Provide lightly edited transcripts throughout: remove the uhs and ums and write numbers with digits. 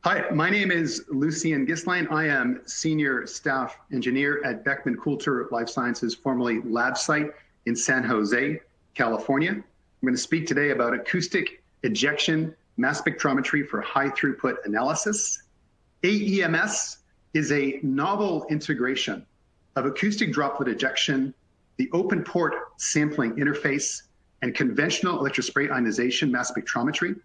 Hi, my name is Lucien Ghislain. I am Senior Staff Engineer at Beckman Coulter Life Sciences, formerly Labcyte in San Jose, California. I'm going to speak today about acoustic ejection mass spectrometry for high throughput analysis. AEMS is a novel integration of acoustic droplet ejection, the open port sampling interface, and conventional electrospray ionization mass spectrometry.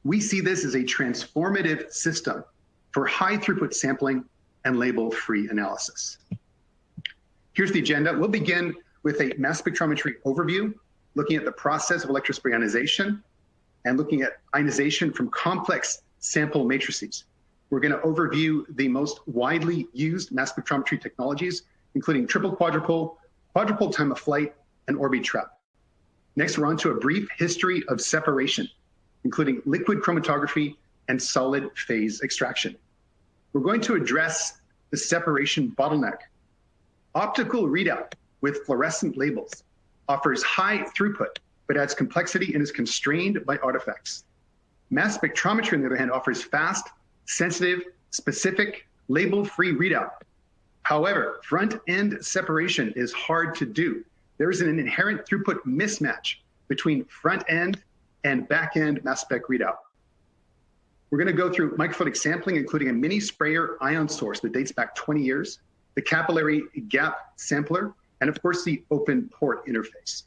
We see this as a transformative system for high throughput sampling and label-free analysis. Here's the agenda. We'll begin with a mass spectrometry overview, looking at the process of electrospray ionization and looking at ionization from complex sample matrices. We're going to overview the most widely used mass spectrometry technologies, including triple quadruple, quadruple time of flight, and Orbitrap. Next, we're on to a brief history of separation, including liquid chromatography and solid phase extraction. We're going to address the separation bottleneck. Optical readout with fluorescent labels offers high throughput, but adds complexity and is constrained by artifacts. Mass spectrometry, on the other hand, offers fast, sensitive, specific, label-free readout. However, front-end separation is hard to do. There is an inherent throughput mismatch between front-end and back-end mass spec readout. We're going to go through microfluidic sampling, including a Minisprayer ion source that dates back 20 years, the Capillary Gap Sampler, and of course the open port interface.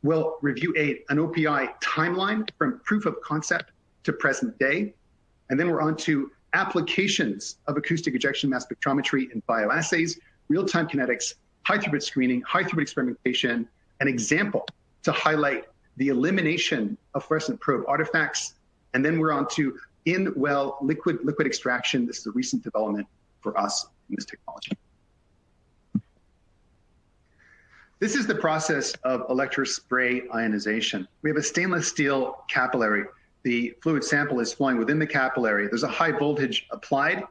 We'll review an OPI timeline from proof of concept to present day, and then we're on to applications of acoustic ejection mass spectrometry in bioassays, real-time kinetics, high-throughput screening, high-throughput experimentation, an example to highlight the elimination of fluorescent probe artifacts, and then we're on to in-well liquid extraction. This is a recent development for us in this technology. This is the process of electrospray ionization. We have a stainless steel capillary. The fluid sample is flowing within the capillary. There's a high voltage applied.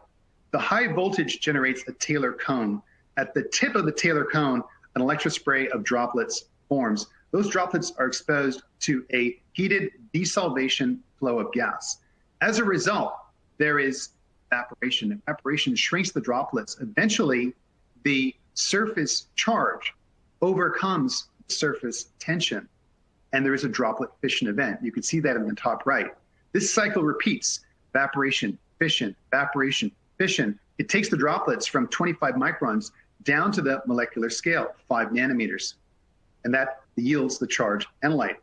The high voltage generates a Taylor cone. At the tip of the Taylor cone, an electrospray of droplets forms. Those droplets are exposed to a heated desolvation flow of gas. As a result, there is evaporation. Evaporation shrinks the droplets. Eventually, the surface charge overcomes surface tension, and there is a droplet fission event. You can see that in the top right. This cycle repeats: evaporation, fission, evaporation, fission. It takes the droplets from 25 microns down to the molecular scale, 5 nanometers, and that yields the charged analyte.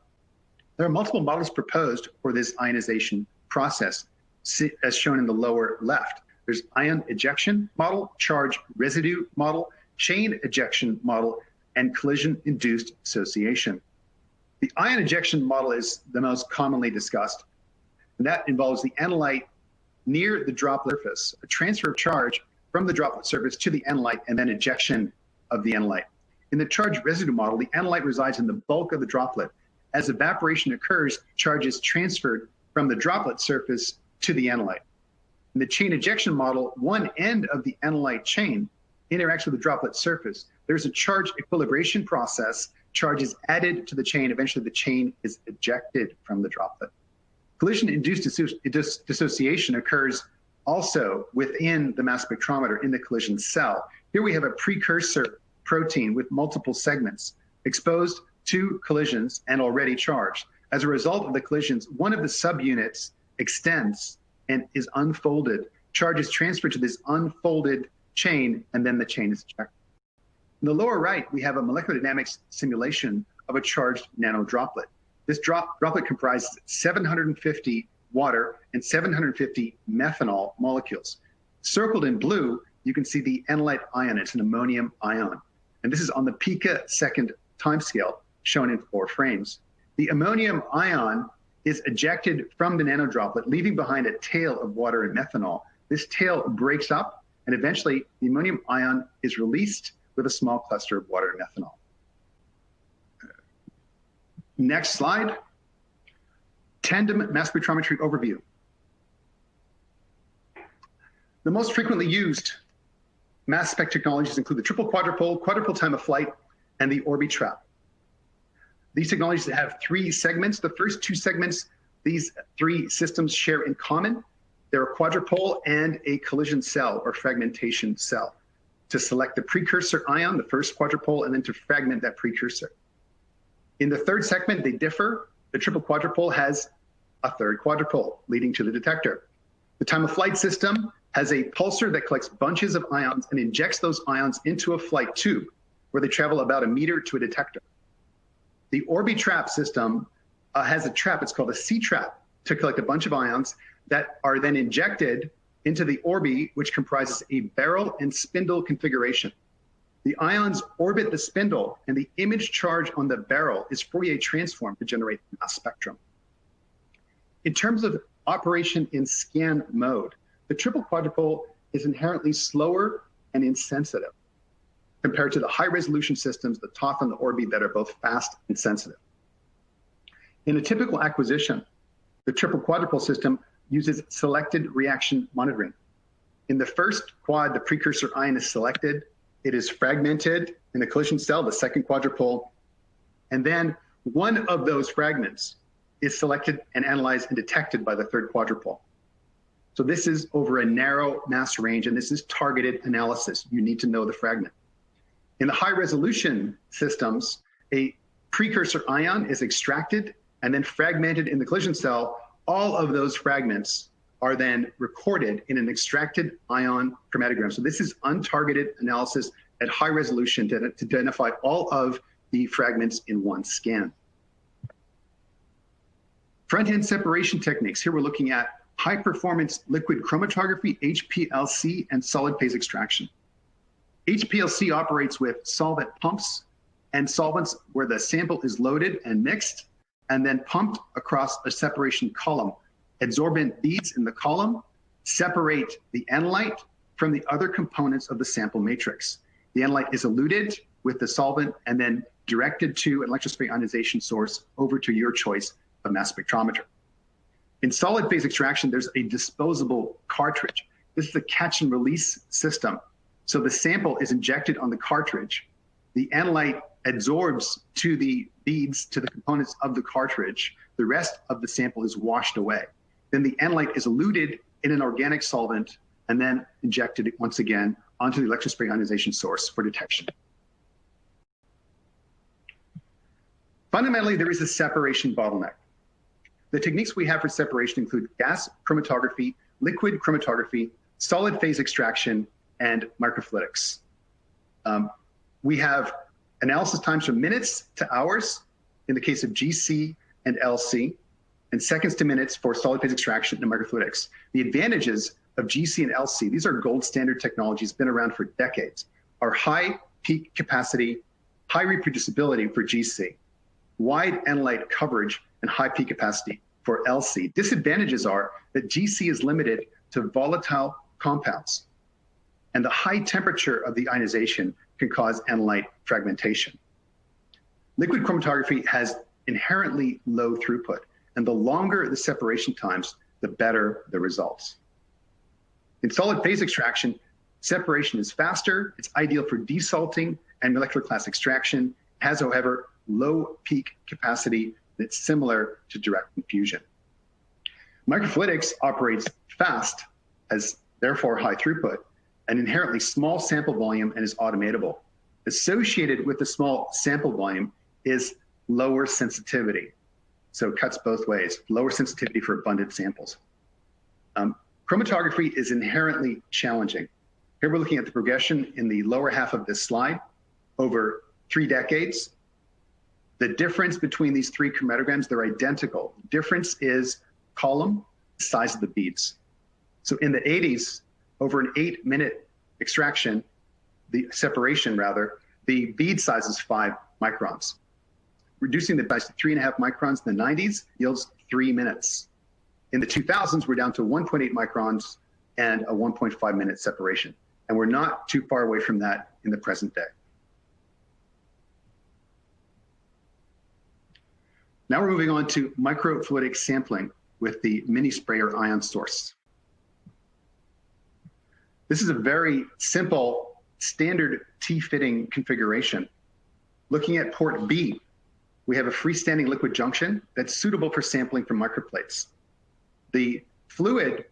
There are multiple models proposed for this ionization process, as shown in the lower left. There's ion ejection model, charge residue model, chain ejection model, and collision-induced dissociation. The ion ejection model is the most commonly discussed, and that involves the analyte near the droplet surface, a transfer of charge from the droplet surface to the analyte, and then ejection of the analyte. In the charge residue model, the analyte resides in the bulk of the droplet. As evaporation occurs, charge is transferred from the droplet surface to the analyte. In the chain ejection model, one end of the analyte chain interacts with the droplet surface. There's a charge equilibration process. Charge is added to the chain. Eventually, the chain is ejected from the droplet. Collision-induced dissociation occurs also within the mass spectrometer in the collision cell. Here we have a precursor protein with multiple segments exposed to collisions and already charged. As a result of the collisions, one of the subunits extends and is unfolded. Charge is transferred to this unfolded chain, and then the chain is ejected. In the lower right, we have a molecular dynamics simulation of a charged nanodroplet. This droplet comprises 750 water and 750 methanol molecules. Circled in blue, you can see the analyte ion. It's an ammonium ion. And this is on the picosecond timescale, shown in 4 frames. The ammonium ion is ejected from the nanodroplet, leaving behind a tail of water and methanol. This tail breaks up, and eventually the ammonium ion is released with a small cluster of water and methanol. Next slide. Tandem mass spectrometry overview. The most frequently used mass spec technologies include the triple quadruple, quadruple time of flight, and the Orbitrap. These technologies have 3 segments. The first 2 segments, these 3 systems share in common. They're a quadrupole and a collision cell or fragmentation cell to select the precursor ion, the first quadrupole, and then to fragment that precursor. In the third segment, they differ. The triple quadrupole has a third quadrupole leading to the detector. The time-of-flight system has a pulsar that collects bunches of ions and injects those ions into a flight tube where they travel about 1 meter to a detector. The Orbi-trap system has a trap, it's called a C-trap, to collect a bunch of ions that are then injected into the Orbi, which comprises a barrel and spindle configuration. The ions orbit the spindle, and the image charge on the barrel is Fourier transformed to generate a mass spectrum. In terms of operation in scan mode, the triple quadrupole is inherently slower and insensitive compared to the high-resolution systems, the TOF and the Orbi, that are both fast and sensitive. In a typical acquisition, the triple quadrupole system uses selected reaction monitoring. In the first quad, the precursor ion is selected. It is fragmented in the collision cell, the second quadrupole, and then one of those fragments is selected and analyzed and detected by the third quadrupole. So this is over a narrow mass range, and this is targeted analysis. You need to know the fragment. In the high resolution systems, a precursor ion is extracted and then fragmented in the collision cell. All of those fragments are then recorded in an extracted ion chromatogram. So this is untargeted analysis at high resolution to identify all of the fragments in one scan. Front-end separation techniques. Here we're looking at high-performance liquid chromatography, HPLC, and solid phase extraction. HPLC operates with solvent pumps and solvents where the sample is loaded and mixed and then pumped across a separation column. Adsorbent beads in the column separate the analyte from the other components of the sample matrix. The analyte is eluted with the solvent and then directed to an electrospray ionization source over to your choice of mass spectrometer. In solid phase extraction, there's a disposable cartridge. This is a catch and release system. So the sample is injected on the cartridge. The analyte adsorbs to the beads, to the components of the cartridge. The rest of the sample is washed away. Then the analyte is eluted in an organic solvent and then injected once again onto the electrospray ionization source for detection. Fundamentally, there is a separation bottleneck. The techniques we have for separation include gas chromatography, liquid chromatography, solid phase extraction, and microfluidics. We have analysis times from minutes to hours in the case of GC and LC, and seconds to minutes for solid phase extraction and microfluidics. The advantages of GC and LC, these are gold standard technologies, been around for decades, are high peak capacity, high reproducibility for GC, wide analyte coverage, and high peak capacity for LC. Disadvantages are that GC is limited to volatile compounds, and the high temperature of the ionization can cause analyte fragmentation. Liquid chromatography has inherently low throughput, and the longer the separation times, the better the results. In solid phase extraction, separation is faster, it's ideal for desalting and molecular class extraction, has, however, low peak capacity that's similar to direct infusion. Microfluidics operates fast, has therefore high throughput, an inherently small sample volume, and is automatable. Associated with the small sample volume is lower sensitivity. So it cuts both ways, lower sensitivity for abundant samples. Chromatography is inherently challenging. Here we're looking at the progression in the lower half of this slide over 3 decades. The difference between these 3 chromatograms, they're identical. The difference is column, the size of the beads. So in the 80s, over an 8-minute extraction, the separation rather, the bead size is 5 microns. Reducing the size to 3.5 microns in the 90s yields 3 minutes. In the 2000s, we're down to 1.8 microns and a 1.5 minute separation. And we're not too far away from that in the present day. Now we're moving on to microfluidic sampling with the Minisprayer ion source. This is a very simple standard T-fitting configuration. Looking at port B, we have a freestanding liquid junction that's suitable for sampling from microplates. The fluid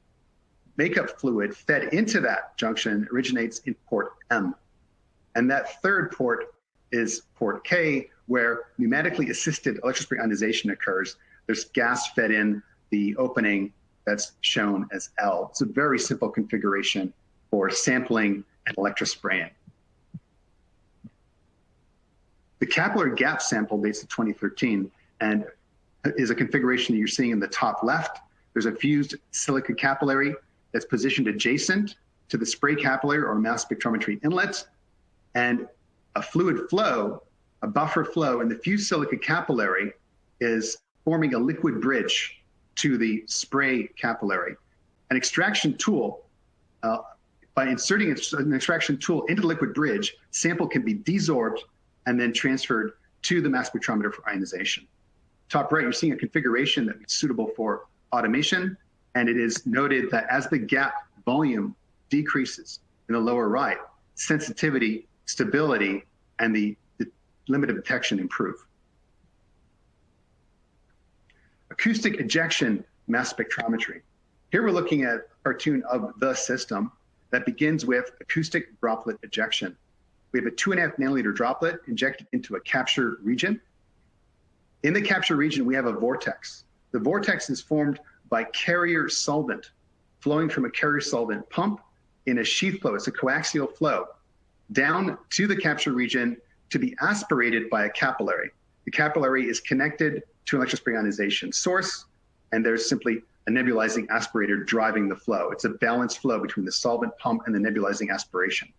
makeup fluid fed into that junction originates in port M. And that third port is port K, where pneumatically assisted electrospray ionization occurs. There's gas fed in the opening that's shown as L. It's a very simple configuration for sampling and electrospraying. The capillary gap sample dates to 2013 and is a configuration that you're seeing in the top left. There's a fused silica capillary that's positioned adjacent to the spray capillary or mass spectrometry inlet, and a fluid flow, a buffer flow in the fused silica capillary is forming a liquid bridge to the spray capillary. An extraction tool, by inserting an extraction tool into the liquid bridge, sample can be desorbed and then transferred to the mass spectrometer for ionization. Top right, you're seeing a configuration that is suitable for automation, and it is noted that as the gap volume decreases in the lower right, sensitivity, stability, and the limit of detection improve. Acoustic ejection mass spectrometry. Here we're looking at a cartoon of the system that begins with acoustic droplet ejection. We have a 2.5 nanoliter droplet injected into a capture region. In the capture region, we have a vortex. The vortex is formed by carrier solvent flowing from a carrier solvent pump in a sheath flow. It's a coaxial flow down to the capture region to be aspirated by a capillary. The capillary is connected to an electrospray ionization source, and there's simply a nebulizing aspirator driving the flow. It's a balanced flow between the solvent pump and the nebulizing aspiration.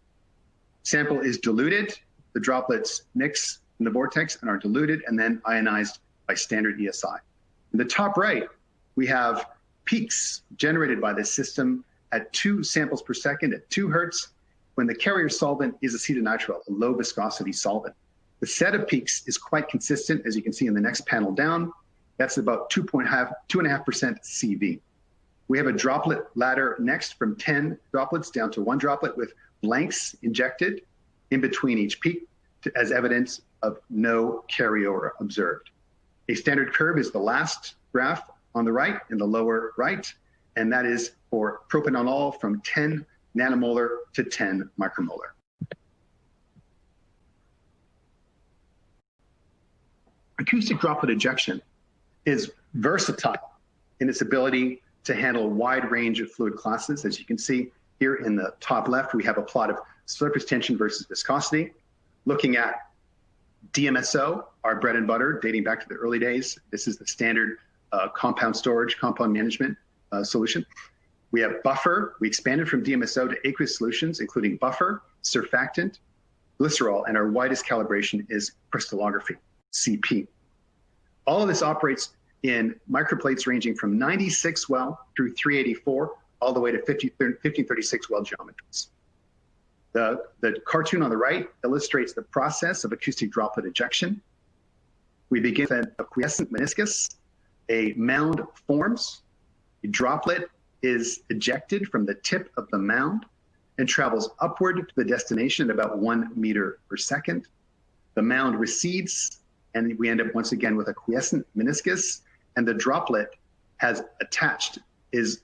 Sample is diluted. The droplets mix in the vortex and are diluted and then ionized by standard ESI. In the top right, we have peaks generated by this system at 2 samples per second at 2 hertz when the carrier solvent is acetonitrile, a low viscosity solvent. The set of peaks is quite consistent, as you can see in the next panel down. That's about 2.5% CV. We have a droplet ladder next from 10 droplets down to 1 droplet with blanks injected in between each peak as evidence of no carryover observed. A standard curve is the last graph on the right in the lower right, and that is for propanol from 10 nanomolar to 10 micromolar. Acoustic droplet ejection is versatile in its ability to handle a wide range of fluid classes. As you can see here in the top left, we have a plot of surface tension versus viscosity. Looking at DMSO, our bread and butter, dating back to the early days. This is the standard compound storage, compound management solution. We have buffer. We expanded from DMSO to aqueous solutions, including buffer, surfactant, glycerol, and our widest calibration is crystallography, CP. All of this operates in microplates ranging from 96 well through 384, all the way to 1536 well geometries. The cartoon on the right illustrates the process of acoustic droplet ejection. We begin with a quiescent meniscus. A mound forms. A droplet is ejected from the tip of the mound and travels upward to the destination at about 1 meter per second. The mound recedes, and we end up once again with a quiescent meniscus, and the droplet has attached, is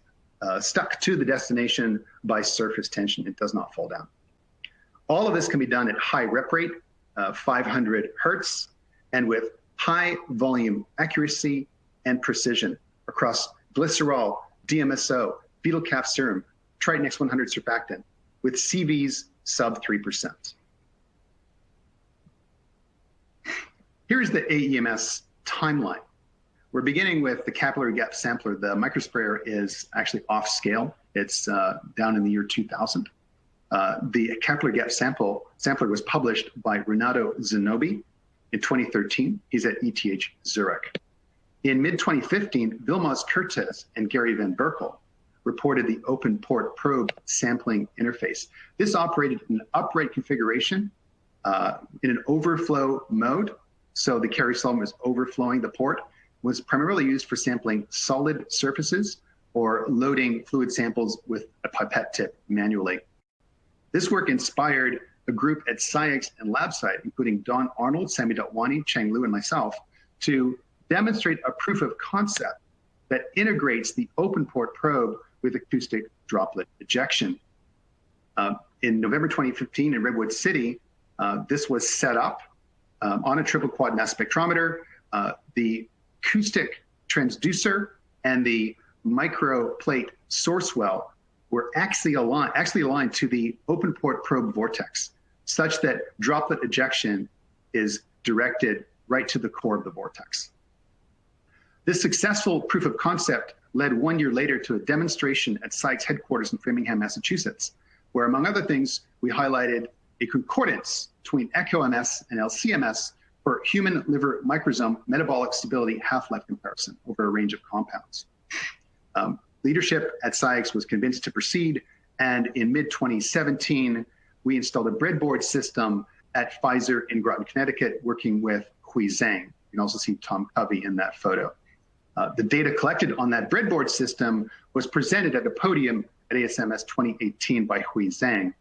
stuck to the destination by surface tension. It does not fall down. All of this can be done at high rep rate, 500 hertz, and with high volume accuracy and precision across glycerol, DMSO, fetal calf serum, Triton X100 surfactant, with CVs sub 3%. Here's the AEMS timeline. We're beginning with the Capillary Gap Sampler. The Minisprayer is actually off scale. It's down in the year 2000. The Capillary Gap Sampler was published by Renato Zanobi in 2013. He's at ETH Zurich. In mid-2015, Vilmos Curtis and Gary Van Berkel reported the open port probe sampling interface. This operated in an upright configuration in an overflow mode. So the carrier solvent was overflowing the port, was primarily used for sampling solid surfaces or loading fluid samples with a pipette tip manually. This work inspired a group at SciEx and Labcyte, including Don Arnold, Sami Dotwani, Cheng Liu, and myself, to demonstrate a proof of concept that integrates the open port probe with acoustic droplet ejection. In November 2015 in Redwood City, this was set up on a triple quad mass spectrometer. The acoustic transducer and the microplate source well were actually aligned to the open port probe vortex, such that droplet ejection is directed right to the core of the vortex. This successful proof of concept led 1 year later to a demonstration at SAIC's headquarters in Framingham, Massachusetts, where, among other things, we highlighted a concordance between ECO-MS and LC-MS for human liver microsome metabolic stability half-life comparison over a range of compounds. Leadership at SAIC was convinced to proceed, and in mid-2017, we installed a breadboard system at Pfizer in Groton, Connecticut, working with Hui Zhang. You can also see Tom Covey in that photo. The data collected on that breadboard system was presented at a podium at ASMS 2018 by Hui Zhang.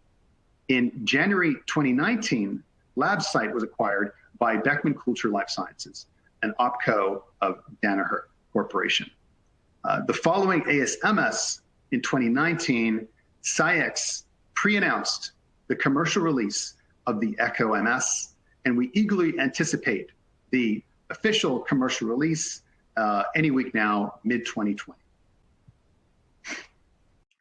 In January 2019, Labcyte was acquired by Beckman Coulter Life Sciences, an opco of Danaher Corporation. The following ASMS in 2019, SAIC pre-announced the commercial release of the ECO-MS, and we eagerly anticipate the official commercial release any week now, mid-2020.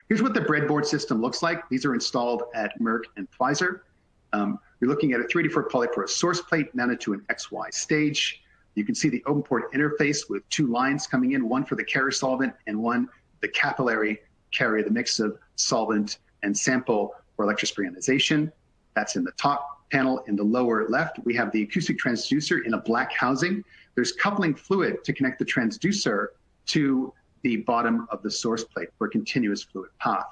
Here's what the breadboard system looks like. These are installed at Merck and Pfizer. You're looking at a 3D4 polyporous source plate mounted to an XY stage. You can see the open port interface with two lines coming in, one for the carrier solvent and one the capillary carrier, the mix of solvent and sample for electrospray ionization. That's in the top panel. In the lower left, we have the acoustic transducer in a black housing. There's coupling fluid to connect the transducer to the bottom of the source plate for a continuous fluid path.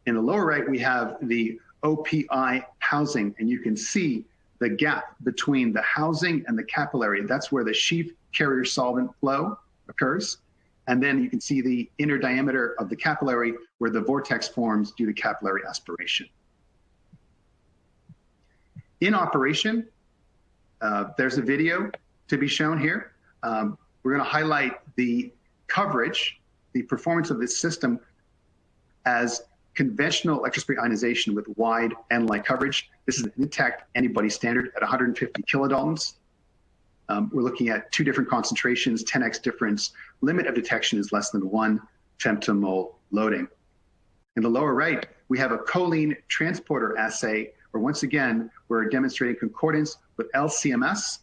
In the lower right, we have the OPI housing, and you can see the gap between the housing and the capillary. That's where the sheath carrier solvent flow occurs. And then you can see the inner diameter of the capillary where the vortex forms due to capillary aspiration. In operation, there's a video to be shown here. We're going to highlight the coverage, the performance of this system as conventional electrospray ionization with wide analyte coverage. This is an intact antibody standard at 150 kilodaltons. We're looking at two different concentrations, 10x difference. Limit of detection is less than 1 femtomole loading. In the lower right, we have a choline transporter assay, where once again, we're demonstrating concordance with LC-MS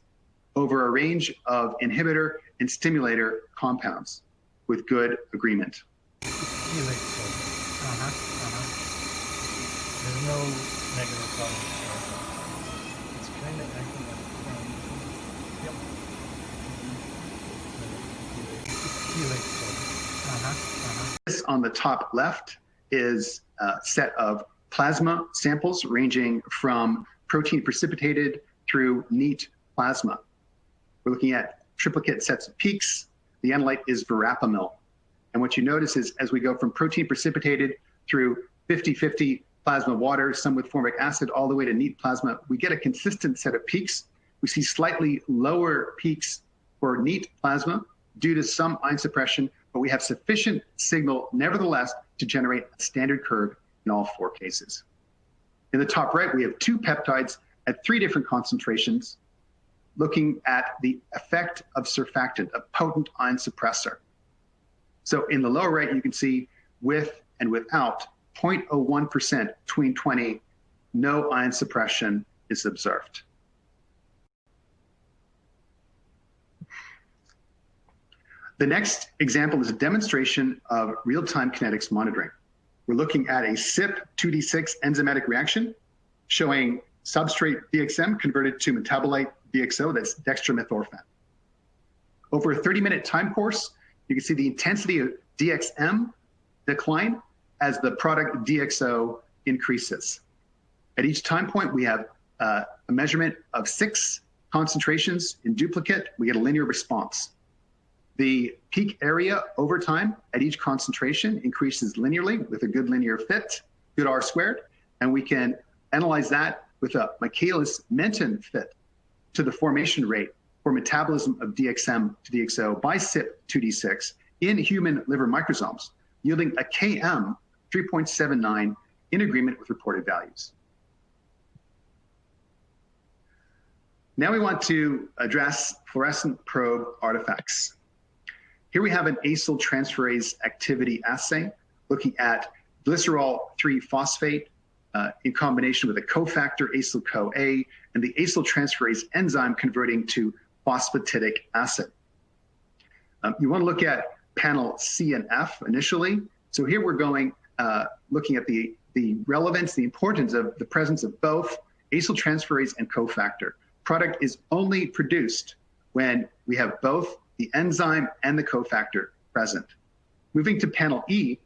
over a range of inhibitor and stimulator compounds with good agreement. There's no negative problem. It's kind of acting like This on the top left is a set of plasma samples ranging from protein precipitated through neat plasma. We're looking at triplicate sets of peaks. The analyte is verapamil. And what you notice is as we go from protein precipitated through 50-50 plasma water, some with formic acid, all the way to neat plasma, we get a consistent set of peaks. We see slightly lower peaks for neat plasma due to some ion suppression, but we have sufficient signal, nevertheless, to generate a standard curve in all 4 cases. In the top right, we have 2 peptides at 3 different concentrations, looking at the effect of surfactant, a potent ion suppressor. So in the lower right, you can see with and without 0.01% between 20, no ion suppression is observed. The next example is a demonstration of real-time kinetics monitoring. We're looking at a CYP2D6 enzymatic reaction showing substrate DXM converted to metabolite DXO, that's dextromethorphan. Over a 30-minute time course, you can see the intensity of DXM decline as the product DXO increases. At each time point, we have a measurement of 6 concentrations in duplicate. We get a linear response. The peak area over time at each concentration increases linearly with a good linear fit, good R squared, and we can analyze that with a Michaelis-Menten fit to the formation rate for metabolism of DXM to DXO by CYP2D6 in human liver microsomes, yielding a Km 3.79 in agreement with reported values. Now we want to address fluorescent probe artifacts. Here we have an acyltransferase activity assay looking at glycerol 3-phosphate in combination with a cofactor acyl-CoA and the acyltransferase enzyme converting to phosphatidic acid. You want to look at panel C and F initially. So here we're going, looking at the relevance, the importance of the presence of both acyltransferase and cofactor. Product is only produced when we have both the enzyme and the cofactor present. Moving to panel E,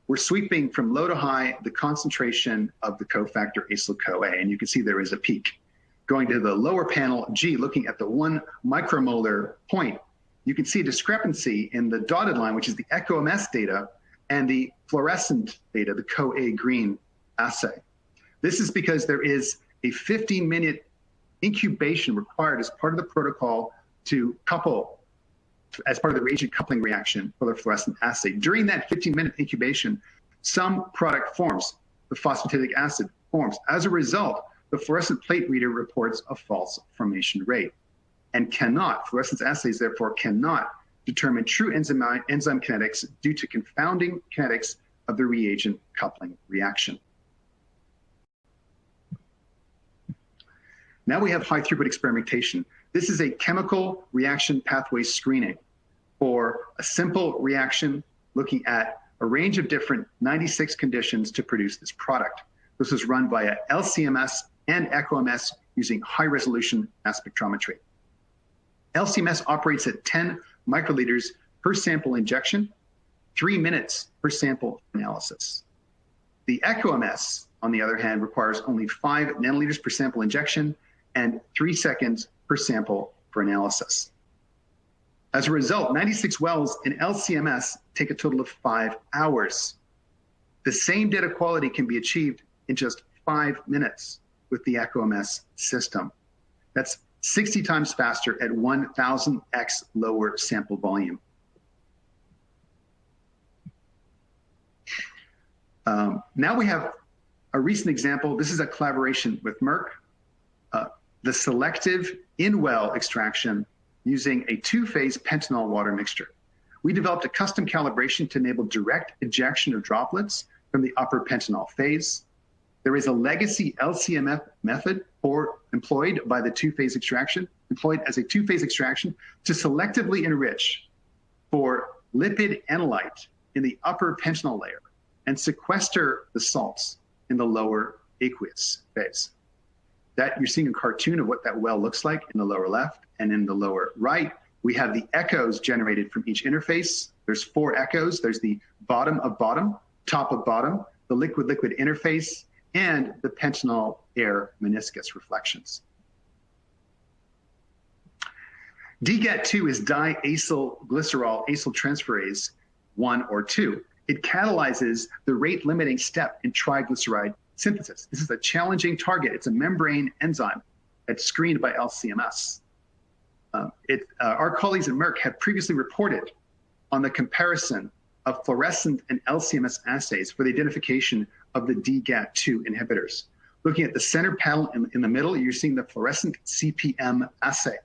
we're sweeping from low to high the concentration of the cofactor acyl-CoA, and you can see there is a peak. Going to the lower panel G, looking at the 1 micromolar point, you can see a discrepancy in the dotted line, which is the ECO-MS data, and the fluorescent data, the CoA green assay. This is because there is a 15-minute incubation required as part of the protocol to couple, as part of the reagent coupling reaction for the fluorescent assay. During that 15-minute incubation, some product forms, the phosphatidic acid forms. As a result, the fluorescent plate reader reports a false formation rate and fluorescence assays therefore cannot determine true enzyme kinetics due to confounding kinetics of the reagent coupling reaction. Now we have high throughput experimentation. This is a chemical reaction pathway screening for a simple reaction looking at a range of different 96 conditions to produce this product. This is run via LC-MS and ECO-MS using high resolution mass spectrometry. LC-MS operates at 10 microliters per sample injection, 3 minutes per sample analysis. The ECO-MS, on the other hand, requires only 5 nanoliters per sample injection and 3 seconds per sample for analysis. As a result, 96 wells in LC-MS take a total of 5 hours. The same data quality can be achieved in just 5 minutes with the ECO-MS system. That's 60 times faster at 1,000x lower sample volume. Now we have a recent example. This is a collaboration with Merck. The selective in-well extraction using a 2-phase pentanol water mixture. We developed a custom calibration to enable direct ejection of droplets from the upper pentanol phase. There is a legacy LCMF method employed by the 2-phase extraction, employed as a 2-phase extraction to selectively enrich for lipid analyte in the upper pentanol layer and sequester the salts in the lower aqueous phase. That you're seeing a cartoon of what that well looks like in the lower left, and in the lower right, we have the echoes generated from each interface. There's 4 echoes. There's the bottom of bottom, top of bottom, the liquid-liquid interface, and the pentanol air meniscus reflections. DGAT2 is diacylglycerol acyltransferase 1 or 2. It catalyzes the rate-limiting step in triglyceride synthesis. This is a challenging target. It's a membrane enzyme that's screened by LC-MS. Our colleagues at Merck have previously reported on the comparison of fluorescent and LC-MS assays for the identification of the DGAT2 inhibitors. Looking at the center panel in the middle, you're seeing the fluorescent CPM assay.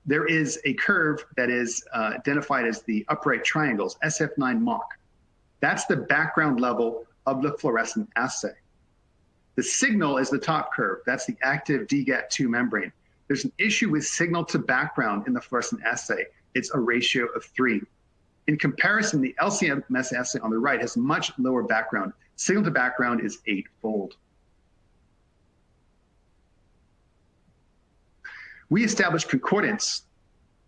There is a curve that is identified as the upright triangles, SF9 Mach. That's the background level of the fluorescent assay. The signal is the top curve. That's the active DGAT2 membrane. There's an issue with signal to background in the fluorescent assay. It's a ratio of 3. In comparison, the LC-MS assay on the right has much lower background. Signal to background is 8-fold. We established concordance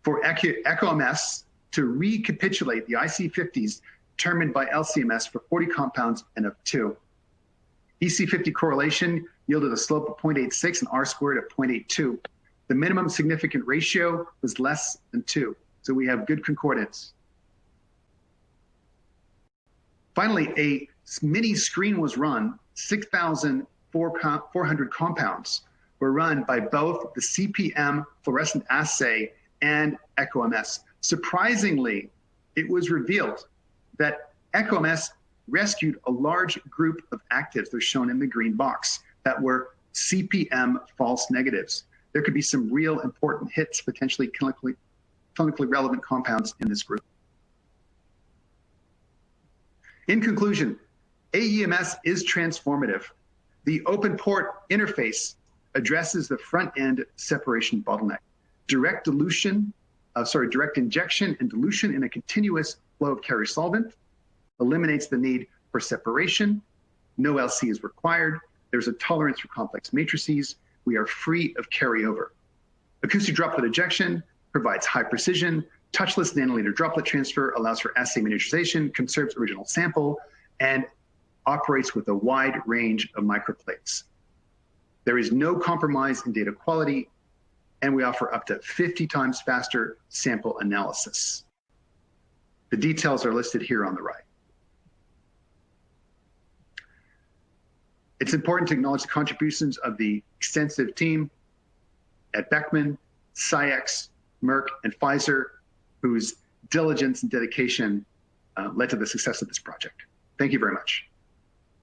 for ECO-MS to recapitulate the IC50s determined by LC-MS for 40 compounds N of 2. EC50 correlation yielded a slope of 0.86 and R squared of 0.82. The minimum significant ratio was less than 2, so we have good concordance. Finally, a mini screen was run. 6,400 compounds were run by both the CPM fluorescent assay and ECO-MS. Surprisingly, it was revealed that ECO-MS rescued a large group of actives, they're shown in the green box, that were CPM false negatives. There could be some real important hits, potentially clinically relevant compounds in this group. In conclusion, AEMS is transformative. The open port interface addresses the front end separation bottleneck. Direct injection and dilution in a continuous flow of carrier solvent eliminates the need for separation. No LC is required. There's a tolerance for complex matrices. We are free of carryover. Acoustic droplet ejection provides high precision. Touchless nanoliter droplet transfer allows for assay miniaturization, conserves original sample, and operates with a wide range of microplates. There is no compromise in data quality, and we offer up to 50 times faster sample analysis. The details are listed here on the right. It's important to acknowledge the contributions of the extensive team at Beckman, SciEx, Merck, and Pfizer, whose diligence and dedication led to the success of this project. Thank you very much.